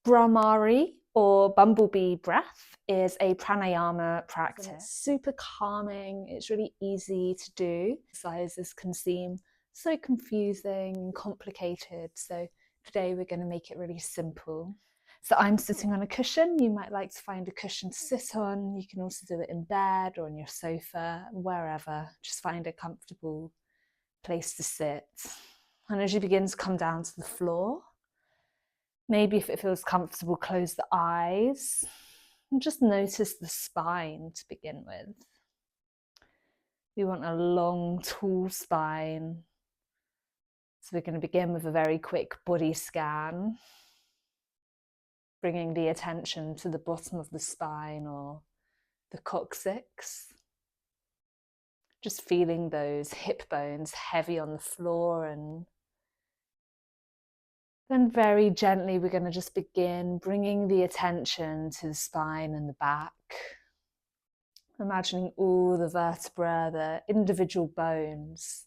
Bhramari, or bumblebee breath, is a pranayama practice. It's super calming. It's really easy to do. Exercises can seem so confusing and complicated. So today we're going to make it really simple. So I'm sitting on a cushion. You might like to find a cushion to sit on. You can also do it in bed or on your sofa, wherever. Just find a comfortable place to sit. And as you begin to come down to the floor, maybe if it feels comfortable, close the eyes and just notice the spine to begin with. We want a long, tall spine. So we're going to begin with a very quick body scan, bringing the attention to the bottom of the spine or the coccyx. Just feeling those hip bones heavy on the floor, and then very gently we're going to just begin bringing the attention to the spine and the back. Imagining all the vertebrae, the individual bones,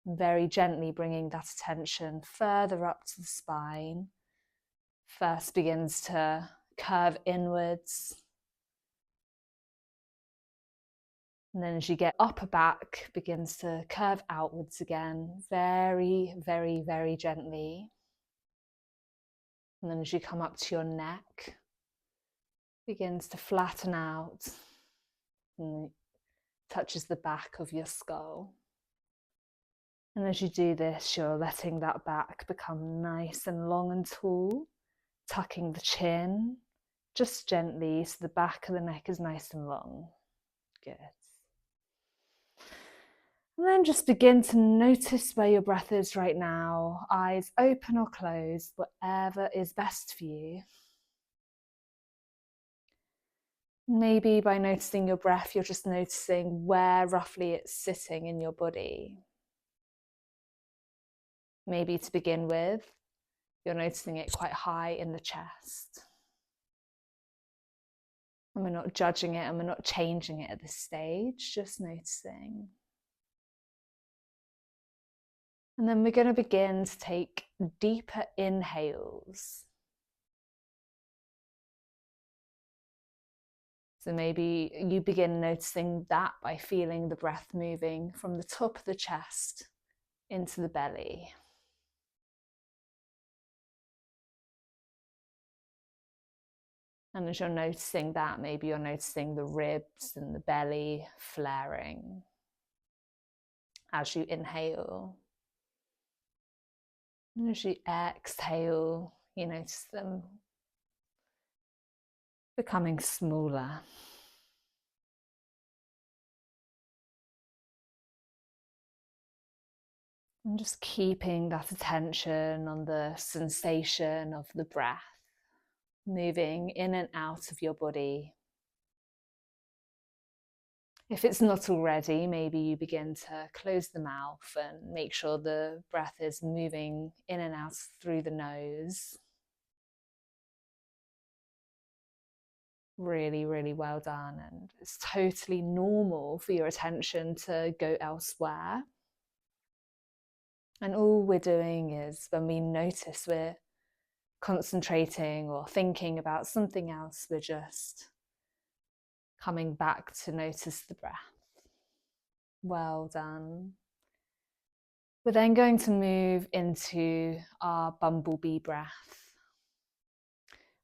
and very gently bringing that attention further up to the spine. First begins to curve inwards. And then as you get upper back, begins to curve outwards again, very, very, very gently. And then as you come up to your neck, begins to flatten out and touches the back of your skull. And as you do this, you're letting that back become nice and long and tall, tucking the chin just gently so the back of the neck is nice and long. Good. And then just begin to notice where your breath is right now, eyes open or closed, whatever is best for you. Maybe by noticing your breath, you're just noticing where roughly it's sitting in your body. Maybe to begin with, you're noticing it quite high in the chest. And we're not judging it and we're not changing it at this stage, just noticing. And then we're going to begin to take deeper inhales. So maybe you begin noticing that by feeling the breath moving from the top of the chest into the belly. And as you're noticing that, maybe you're noticing the ribs and the belly flaring as you inhale. And as you exhale, you notice them becoming smaller. And just keeping that attention on the sensation of the breath moving in and out of your body. If it's not already, maybe you begin to close the mouth and make sure the breath is moving in and out through the nose. Really, really well done. And it's totally normal for your attention to go elsewhere. And all we're doing is, when we notice we're concentrating or thinking about something else, we're just coming back to notice the breath. Well done. We're then going to move into our bumblebee breath.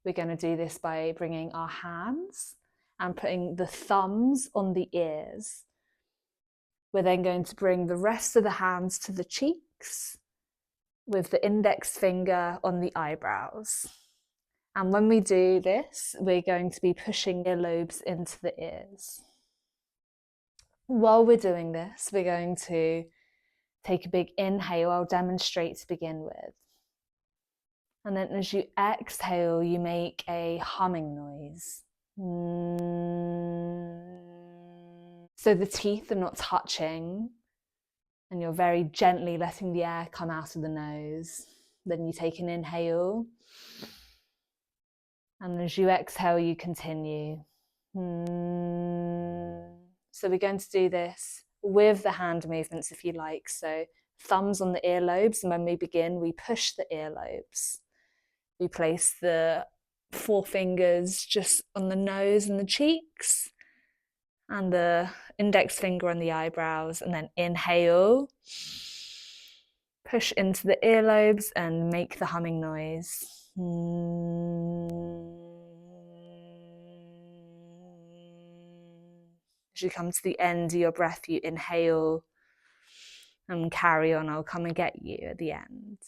We're going to do this by bringing our hands and putting the thumbs on the ears. We're then going to bring the rest of the hands to the cheeks with the index finger on the eyebrows. And when we do this, we're going to be pushing earlobes into the ears. While we're doing this, we're going to take a big inhale. I'll demonstrate to begin with. And then as you exhale, you make a humming noise. So the teeth are not touching, and you're very gently letting the air come out of the nose. Then you take an inhale. And as you exhale, you continue. So we're going to do this with the hand movements, if you like. So thumbs on the earlobes, and when we begin, we push the earlobes. We place the forefingers just on the nose and the cheeks, and the index finger on the eyebrows, and then inhale. Push into the earlobes and make the humming noise. As you come to the end of your breath, you inhale and carry on. I'll come and get you at the end.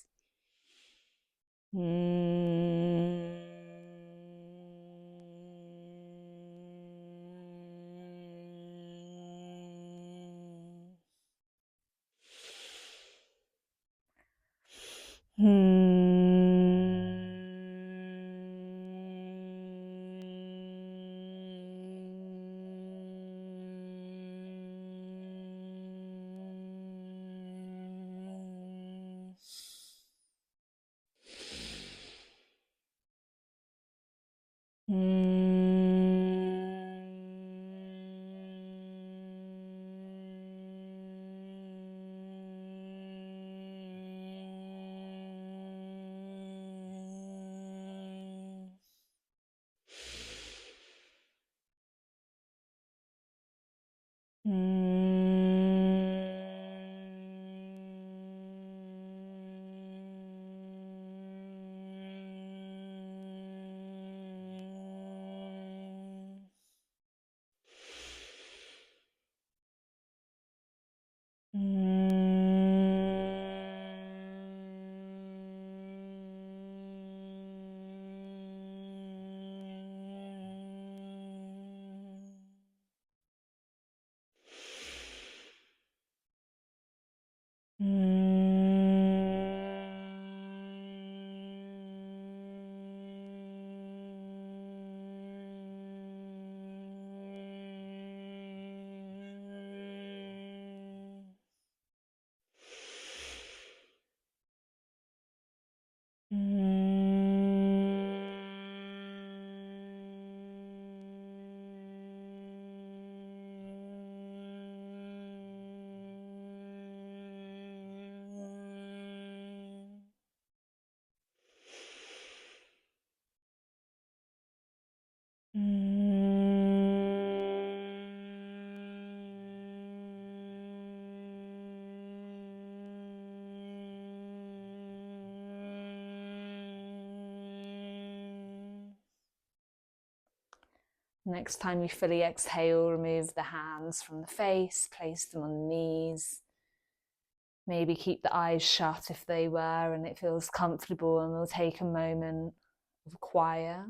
Next time you fully exhale, remove the hands from the face, place them on the knees. Maybe keep the eyes shut if they were and it feels comfortable, and we'll take a moment of quiet.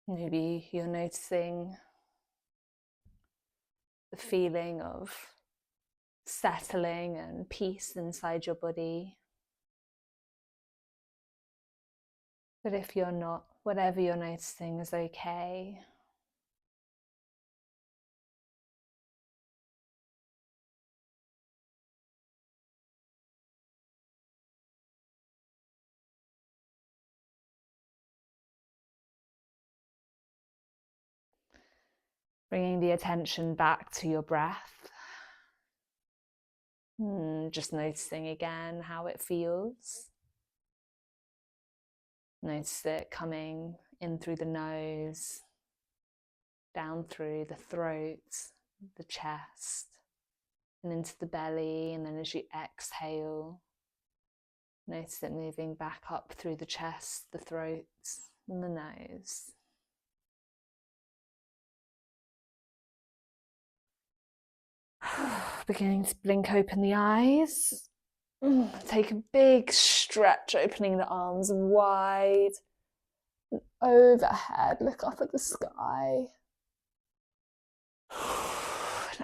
Maybe you're noticing the feeling of settling and peace inside your body. But if you're not, whatever you're noticing is okay. Bringing the attention back to your breath. Just noticing again how it feels. Notice it coming in through the nose, down through the throat, the chest, and into the belly. And then as you exhale, notice it moving back up through the chest, the throat, and the nose. Beginning to blink open the eyes. Take a big stretch, opening the arms wide. And overhead, look up at the sky.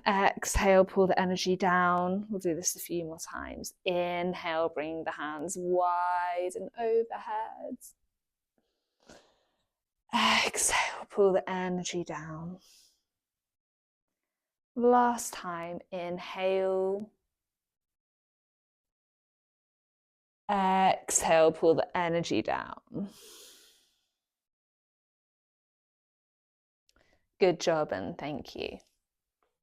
Exhale, pull the energy down. We'll do this a few more times. Inhale, bring the hands wide and overhead. Exhale, pull the energy down. Last time, inhale. Exhale, pull the energy down. Good job and thank you.